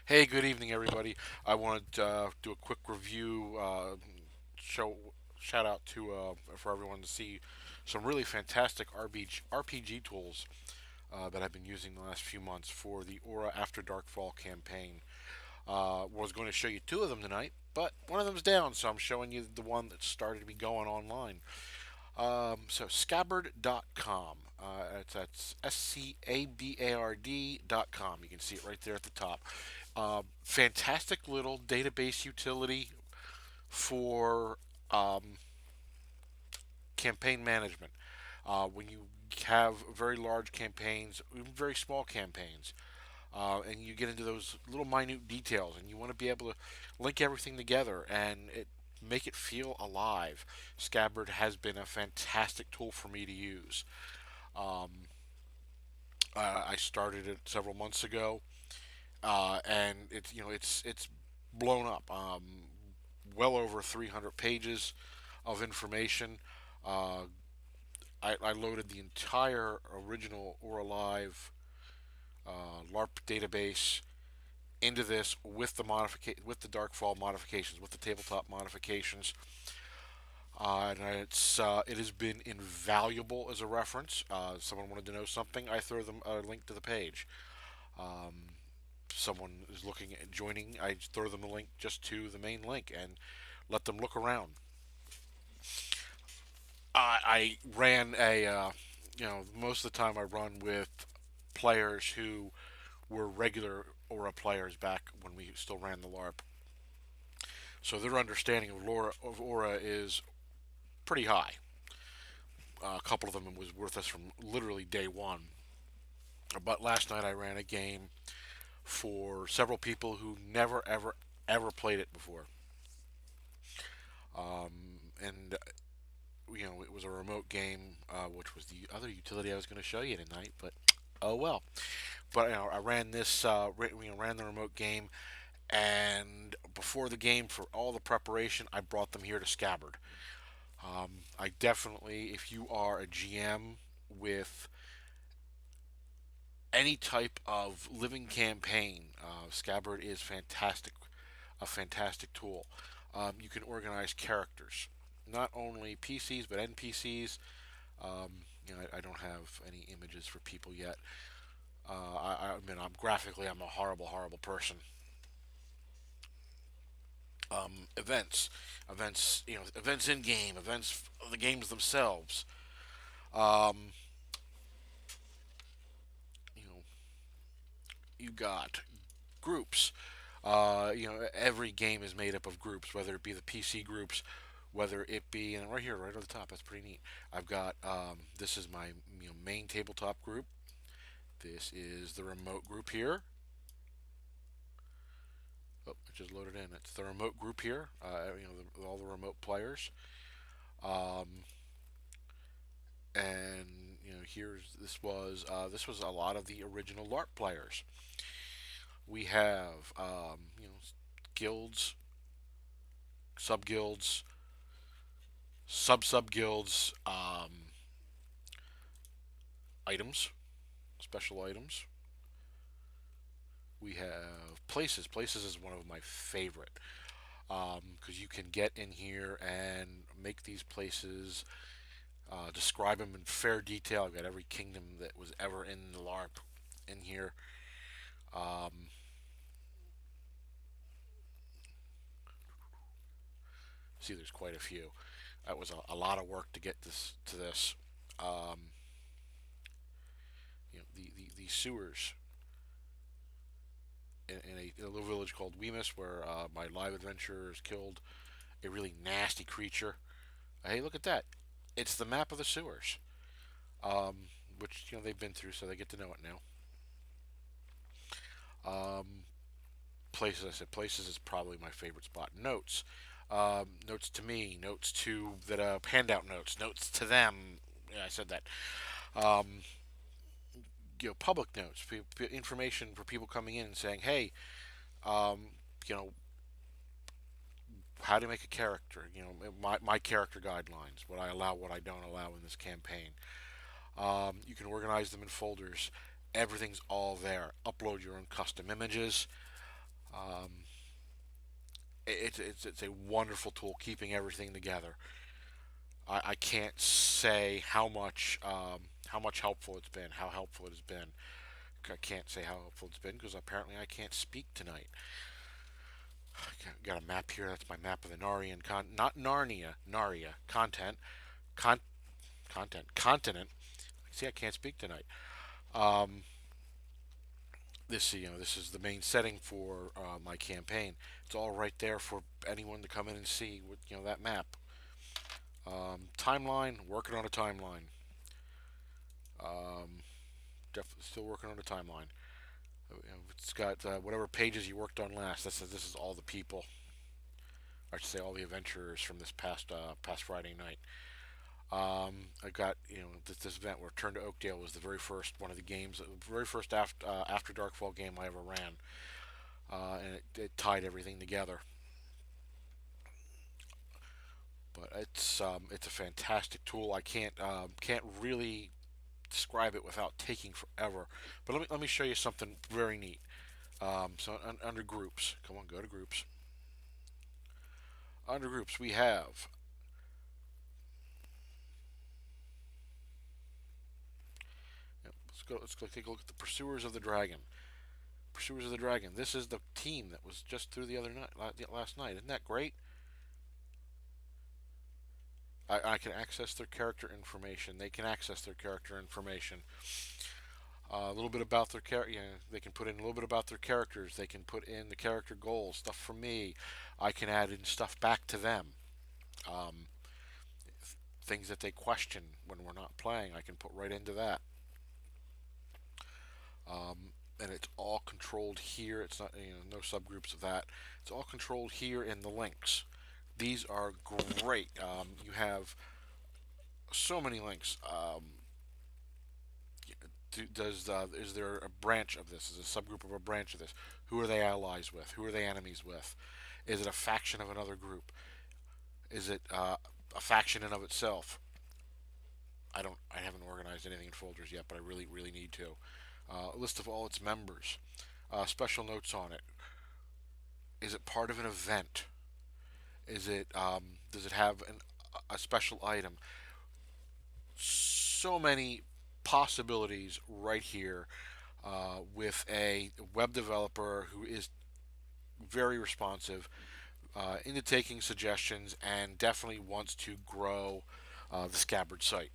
Hey, good evening, everybody. I want to do a quick review, show shout out to for everyone to see some really fantastic RPG tools that I've been using the last few months for the Aura After Darkfall campaign. Was going to show you two of them tonight, but one of them's down, so I'm showing you the one that started to be going online. So Scabbard.com. That's Scabard.com. You can see it right there at the top. Fantastic little database utility for campaign management. When you have very large campaigns, even very small campaigns, and you get into those little minute details, and you want to be able to link everything together and make it feel alive. Scabbard has been a fantastic tool for me to use. Um, I started it several months ago, and it's blown up. Well over 300 pages of information. Uh, I loaded the entire original or Alive LARP database into this with the with the Darkfall modifications, with the tabletop modifications, and it has been invaluable as a reference. If someone wanted to know something, I throw them a link to the page. Someone is looking at joining, I throw them a link just to the main link and let them look around. I ran most of the time I run with players who were regular Aura players back when we still ran the LARP. So their understanding of Aura is pretty high. A couple of them was with us from literally day one. But last night I ran a game for several people who never, ever, ever played it before. And it was a remote game, which was the other utility I was going to show you tonight. But oh well. But I ran this, ran the remote game, and before the game, for all the preparation, I brought them here to Scabbard. I definitely, if you are a GM with any type of living campaign, Scabbard is fantastic, a fantastic tool. You can organize characters, not only PCs but NPCs. I don't have any images for people yet. I'm graphically, I'm a horrible, horrible person. Events, events in game, events of the games themselves. Um, you know, you got groups. Every game is made up of groups, whether it be the PC groups, whether it be, and right here, right on the top, that's pretty neat. I've got this is my main tabletop group. This is the remote group here. Oh, it just loaded in. It's the remote group here. All the remote players. Um, and here's this was a lot of the original LARP players. We have guilds, sub guilds, sub guilds, items, special items. We have places. Places is one of my favorite because you can get in here and make these places, describe them in fair detail. I've got every kingdom that was ever in the LARP in here. Um, See, there's quite a few. That was a lot of work to get this to this. Um, the sewers in a little village called Weemus, where my live adventurers killed a really nasty creature. Hey, look at that! It's the map of the sewers, um, which they've been through, so they get to know it now. Um, Places, I said places is probably my favorite spot. Notes, notes to me, notes to that handout notes, notes to them. Yeah, I said that. Um, Public notes, information for people coming in and saying, hey, um, you know, how to make a character. My character guidelines, what I allow, what I don't allow in this campaign. You can organize them in folders. Everything's all there. Upload your own custom images. Um, it's a wonderful tool keeping everything together. I can't say how much helpful it's been, how helpful it has been. I can't say how helpful it's been because apparently I can't speak tonight. Got a map here. That's my map of the Narian not Narnia, Naria con- continent. See, I can't speak tonight. Um, this is the main setting for my campaign. It's all right there for anyone to come in and see with that map. Timeline, working on a timeline. Um, Definitely still working on a timeline. It's got whatever pages you worked on last. This is all the people. I should say all the adventurers from this past Friday night. I got this event where Return to Oakdale was the very first one of the games, the very first after Darkfall game I ever ran, and it tied everything together. But it's a fantastic tool. I can't really describe it without taking forever. But let me show you something very neat. Under groups, come on, go to groups. Under groups, we have. Let's go. Let's go take a look at the Pursuers of the Dragon. Pursuers of the Dragon. This is the team that was just through the other night, last night. Isn't that great? I can access their character information. They can access their character information. A little bit about their character. They can put in a little bit about their characters. They can put in the character goals, stuff from me. I can add in stuff back to them. Um, Things that they question when we're not playing, I can put right into that. And it's all controlled here. It's not no subgroups of that. It's all controlled here in the links. These are great. You have so many links. Is there a branch of this? Is a subgroup of a branch of this? Who are they allies with? Who are they enemies with? Is it a faction of another group? Is it a faction in of itself? I haven't organized anything in folders yet, but I really need to. A list of all its members. Special notes on it. Is it part of an event? Does it have a special item? So many possibilities right here with a web developer who is very responsive into taking suggestions and definitely wants to grow the Scabbard site.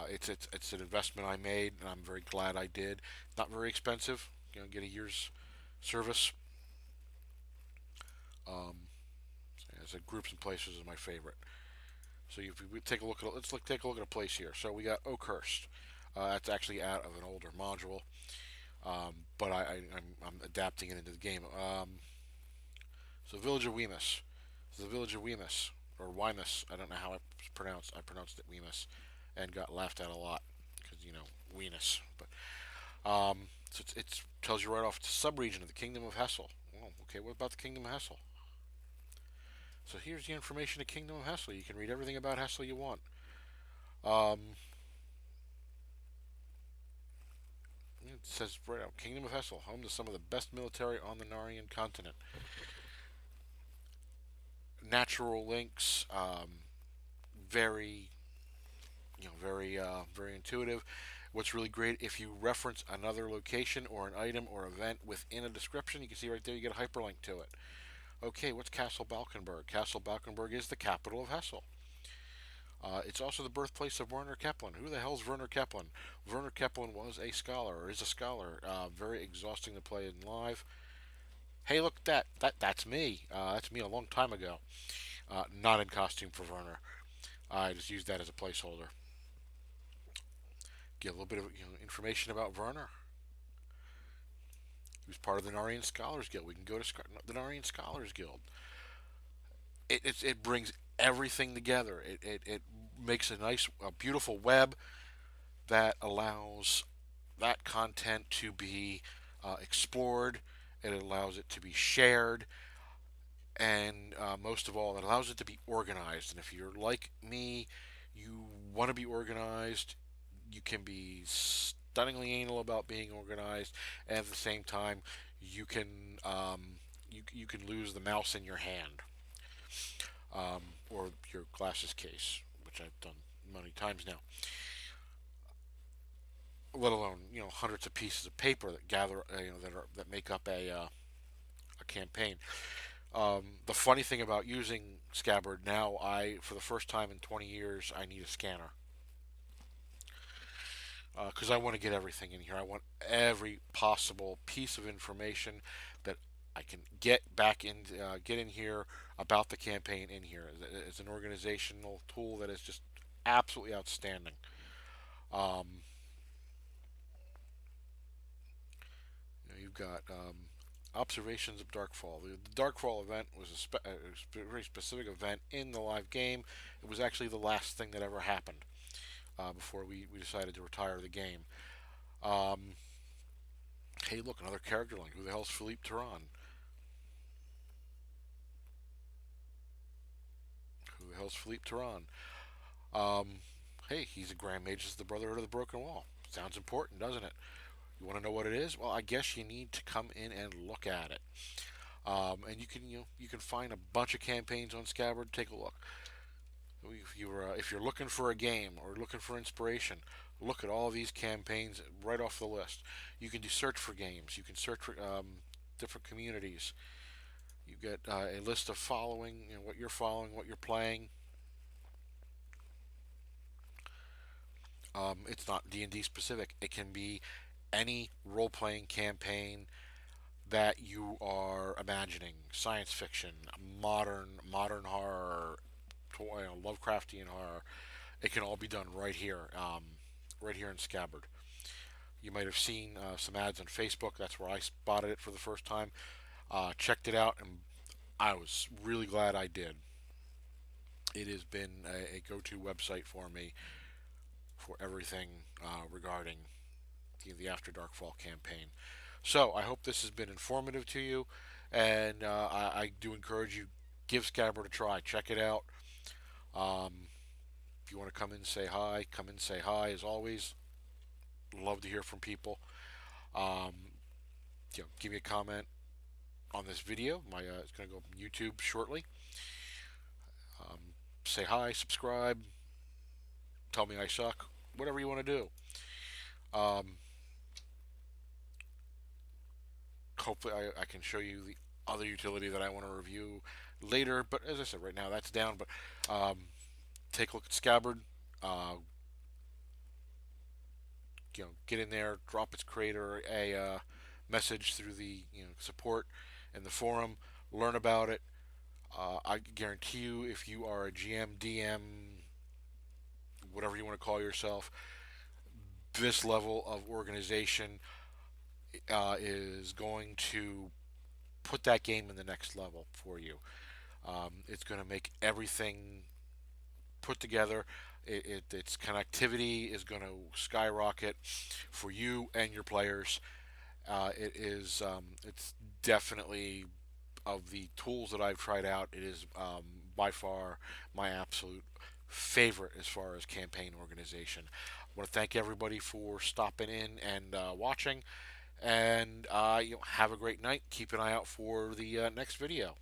It's an investment I made, and I'm very glad I did. Not very expensive, get a year's service. Um, as a groups and places is my favorite. So if we take a look at take a look at a place here. So we got Oakhurst. That's actually out of an older module, but I'm adapting it into the game. So Village of Weemus. The Village of Weemus or Wymus. I don't know how it's pronounced. I pronounced it Weemus, and got laughed at a lot because Weenus. But so it tells you right off it's a subregion of the Kingdom of Hessel. Oh, okay, what about the Kingdom of Hessel? So here's the information of Kingdom of Hessel. You can read everything about Hessel you want. Um, it says right out, Kingdom of Hessel, home to some of the best military on the Narian continent. Natural links, very, very intuitive. What's really great if you reference another location or an item or event within a description, you can see right there you get a hyperlink to it. Okay, what's Castle Balkenberg? Castle Balkenberg is the capital of Hessel. It's also the birthplace of Werner Kepler. Who the hell's Werner Kepler? Werner Kepler was a scholar, or is a scholar. Very exhausting to play in live. Hey, look at that. That's me. That's me a long time ago. Not in costume for Werner. I just used that as a placeholder. Get a little bit of information about Werner. He was part of the Narian Scholars Guild. We can go to the Narian Scholars Guild. It brings everything together. It makes a beautiful web that allows that content to be explored. It allows it to be shared, and most of all, it allows it to be organized. And if you're like me, you want to be organized. You can be stunningly anal about being organized, and at the same time, you can you can lose the mouse in your hand, or your glasses case, which I've done many times now. Let alone hundreds of pieces of paper that gather that make up a campaign. The funny thing about using Scabbard now, I for the first time in 20 years, I need a scanner because I want to get everything in here. I want every possible piece of information that I can get in here about the campaign in here. It's an organizational tool that is just absolutely outstanding. Um, you've got observations of Darkfall. The Darkfall event was a very specific event in the live game. It was actually the last thing that ever happened before we decided to retire the game. Um, hey, look, another character link. Who the hell's Philippe Tehran? Who the hell's Philippe Tehran? Um, hey, he's a Grand Mage of the Brotherhood of the Broken Wall. Sounds important, doesn't it? You want to know what it is? Well, I guess you need to come in and look at it. And you can find a bunch of campaigns on Scabbard. Take a look. If you're looking for a game or looking for inspiration, look at all these campaigns right off the list. You can do search for games. You can search for different communities. You get a list of following, what you're following, what you're playing. It's not D&D specific. It can be any role-playing campaign that you are imagining: science fiction, modern horror, Lovecraftian horror. It can all be done right here in Scabbard. You might have seen some ads on Facebook. That's where I spotted it for the first time. Checked it out, and I was really glad I did. It has been a go-to website for me for everything regarding the After Darkfall campaign. So I hope this has been informative to you, and I do encourage you, give Scabbard a try. Check it out. Um, if you want to come in and say hi, come in and say hi. As always, love to hear from people. Um, give me a comment on this video. It's going to go up on YouTube shortly. Um, say hi, subscribe, tell me I suck, whatever you want to do. Um, hopefully, I can show you the other utility that I want to review later. But as I said, right now that's down. But take a look at Scabbard. Uh, get in there, drop its creator a message through the support and the forum. Learn about it. I guarantee you, if you are a GM, DM, whatever you want to call yourself, this level of organization is going to put that game in the next level for you. It's going to make everything put together. Its connectivity is going to skyrocket for you and your players. It's definitely, of the tools that I've tried out, it is by far my absolute favorite as far as campaign organization. I want to thank everybody for stopping in and watching, and have a great night. Keep an eye out for the next video.